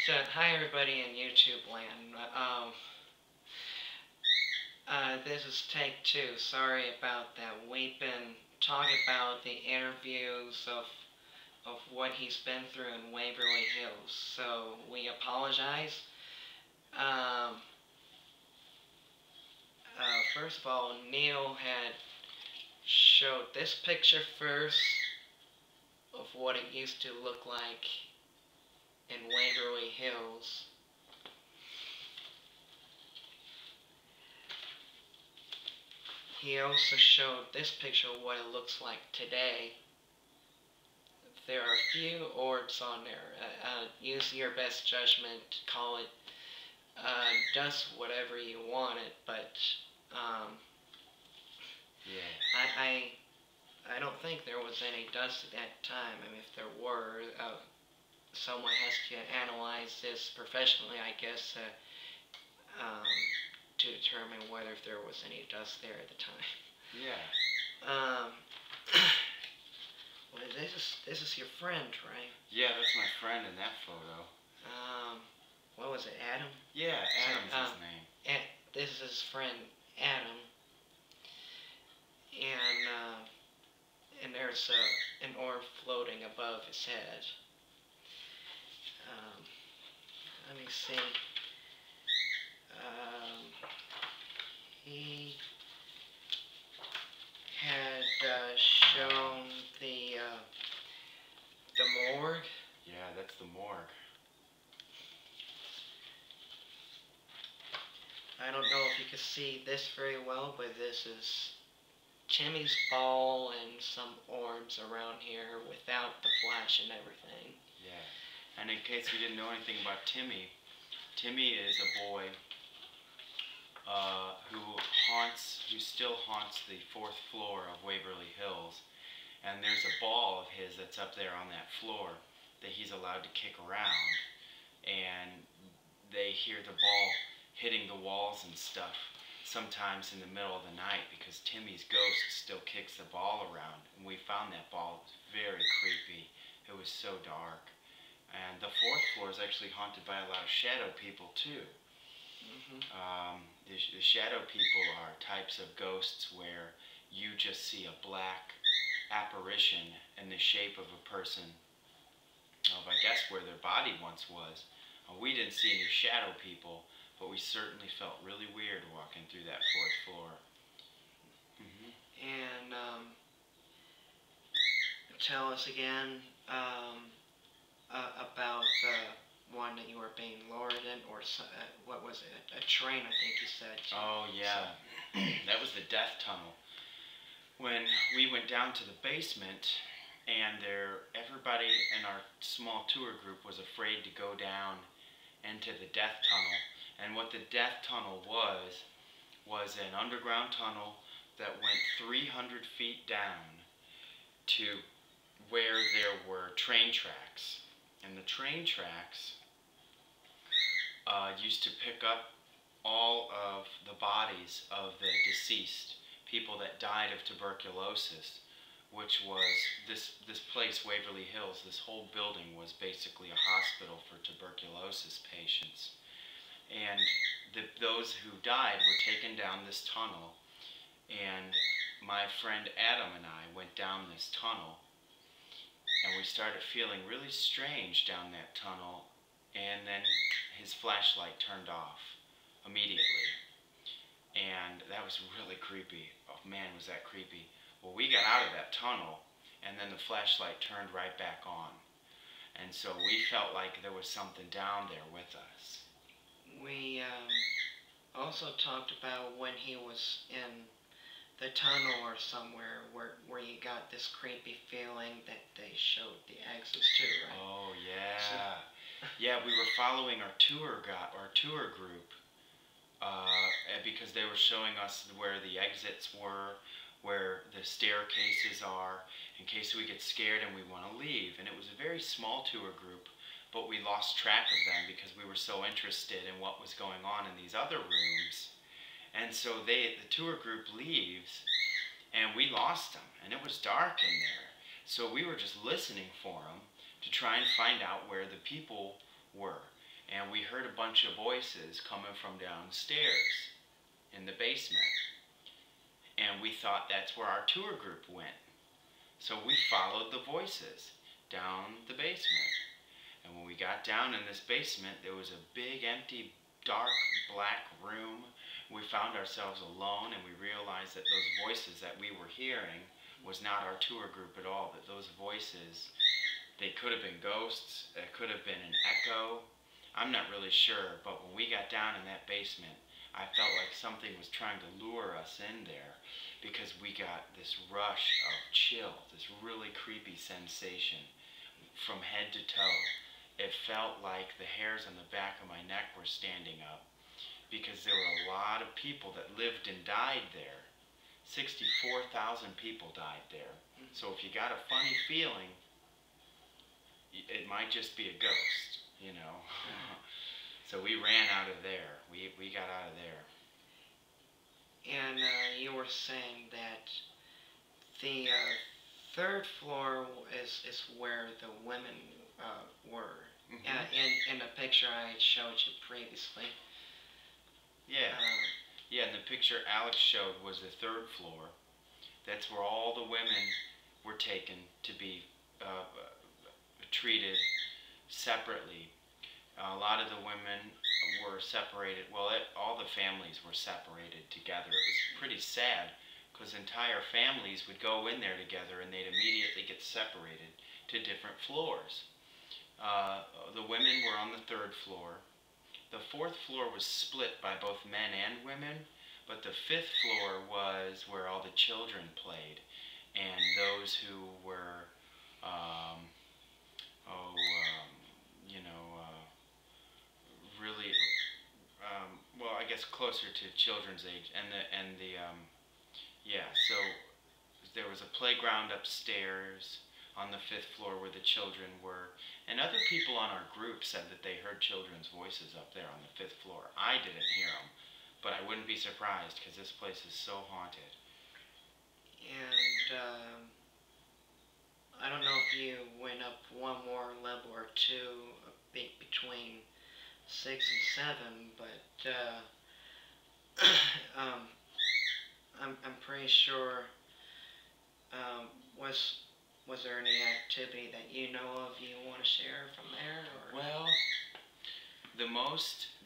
Hi everybody in YouTube land. This is take two. Sorry about that. We've been talking about the interviews of what he's been through in Waverly Hills. So we apologize. Um, First of all, Niel had showed this picture first of what it used to look like in Waverly Hills. He also showed this picture of what it looks like today. There are a few orbs on there. Use your best judgment. Call it dust, whatever you want it. But I don't think there was any dust at that time. I mean, if there were, someone has to analyze this professionally, I guess, to determine whether if there was any dust there at the time. Yeah. Well, this is your friend, right? Yeah, that's my friend in that photo. What was it, Adam? Yeah, Adam's his name. This is his friend, Adam. And there's an orb floating above his head. Let me see. He had shown the morgue. Yeah, that's the morgue. I don't know if you can see this very well, but this is Timmy's ball and some orbs around here without the flash and everything. Yeah, and in case you didn't know anything about Timmy, Timmy is a boy who still haunts the 4th floor of Waverly Hills, and there's a ball of his that's up there on that floor that he's allowed to kick around, and they hear the ball hitting the walls and stuff sometimes in the middle of the night because Timmy's ghost still kicks the ball around, and we found that ball. It was very creepy. It was so dark. And the 4th floor is actually haunted by a lot of shadow people too. The shadow people are types of ghosts where you just see a black apparition in the shape of a person of, I guess, where their body once was. We didn't see any shadow people, but we certainly felt really weird walking through that 4th floor. And tell us again about the one that you were being lowered in, or what was it? A train, I think you said. Oh yeah, that was the death tunnel. When we went down to the basement, and everybody in our small tour group was afraid to go down into the death tunnel. And what the death tunnel was an underground tunnel that went 300 feet down to where there were train tracks. And the train tracks used to pick up all of the bodies of the deceased, people that died of tuberculosis, which was this place, Waverly Hills. This whole building was basically a hospital for tuberculosis patients. And those who died were taken down this tunnel, and my friend Adam and I went down this tunnel, and we started feeling really strange down that tunnel, and then his flashlight turned off immediately, and that was really creepy. Oh man, was that creepy. Well, we got out of that tunnel, and then the flashlight turned right back on, and so we felt like there was something down there with us. We also talked about when he was in the tunnel or somewhere where you got this creepy feeling that they showed the exits too, right? Oh yeah. Yeah, we were following our tour group because they were showing us where the exits were, where the staircases are, in case we get scared and we want to leave. And it was a very small tour group, but we lost track of them because we were so interested in what was going on in these other rooms. And so the tour group leaves, and we lost them, and it was dark in there. So we were just listening for them to try and find out where the people were. and we heard a bunch of voices coming from downstairs in the basement. And we thought that's where our tour group went. So we followed the voices down the basement. And when we got down in this basement, there was a big, empty, dark, black room. We found ourselves alone, and we realized that those voices that we were hearing was not our tour group at all. That those voices, they could have been ghosts, it could have been an echo. I'm not really sure, but when we got down in that basement, I felt like something was trying to lure us in there, because we got this rush of chill, this really creepy sensation from head to toe. It felt like the hairs on the back of my neck were standing up, because there were a lot of people that lived and died there. 64,000 people died there. So if you got a funny feeling, it might just be a ghost, you know. So we ran out of there. We got out of there. And you were saying that the third floor is where the women were. Mm-hmm. In the picture I showed you previously. Yeah. Yeah, and the picture Alex showed was the third floor. That's where all the women were taken to be treated separately. A lot of the women were separated. Well, all the families were separated together. It was pretty sad, because entire families would go in there together and they'd immediately get separated to different floors. The women were on the third floor. The fourth floor was split by both men and women, but the fifth floor was where all the children played, and those who were, really, well, I guess closer to children's age, yeah, so there was a playground upstairs on the fifth floor where the children were, and other people on our group said that they heard children's voices up there on the fifth floor. I didn't hear them, but I wouldn't be surprised, because this place is so haunted. And I don't know if you went up one more level or two, between 6 and 7, but I'm pretty sure. Was there any activity that you know of you want to share from there? Or? Well,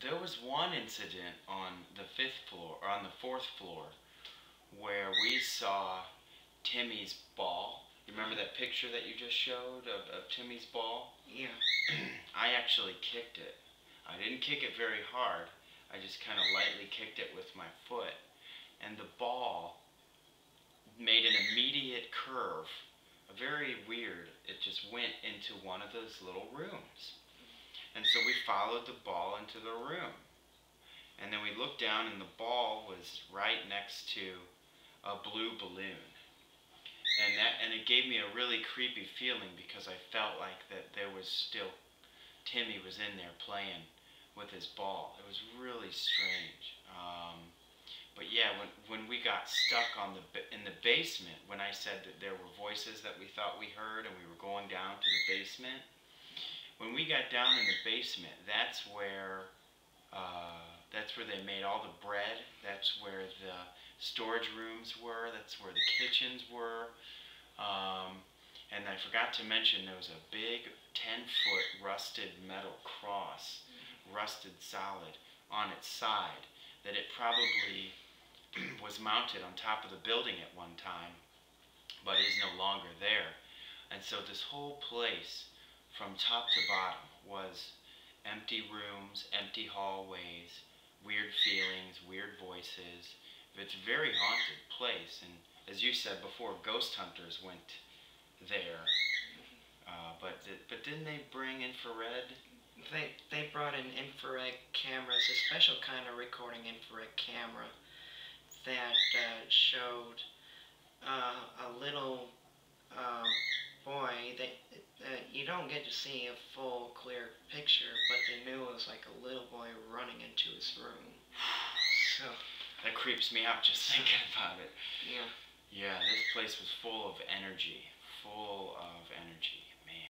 there was one incident on the fifth floor, or on the fourth floor, where we saw Timmy's ball. You remember that picture that you just showed of Timmy's ball? Yeah. I actually kicked it. I didn't kick it very hard. I just kind of lightly kicked it with my foot. And the ball made an immediate curve. Very weird. It just went into one of those little rooms. And so we followed the ball into the room. And then we looked down, and the ball was right next to a blue balloon. And it gave me a really creepy feeling, because I felt like that there was still, Timmy was in there playing with his ball. It was really strange. But yeah, when we got stuck in the basement, when I said that there were voices that we thought we heard, and we were going down to the basement, when we got down in the basement, that's where they made all the bread. That's where the storage rooms were. That's where the kitchens were. And I forgot to mention, there was a big 10-foot rusted metal cross, rusted solid, on its side, that it probably was mounted on top of the building at one time, but is no longer there. And so this whole place, from top to bottom, was empty rooms, empty hallways, weird feelings, weird voices. It's a very haunted place, and as you said before, ghost hunters went there. But didn't they bring infrared? They brought in infrared cameras, a special kind of recording infrared camera that showed a little boy that you don't get to see a full clear picture, but they knew it was like a little boy running into his room. So that creeps me out just thinking about it. Yeah. Yeah, this place was full of energy.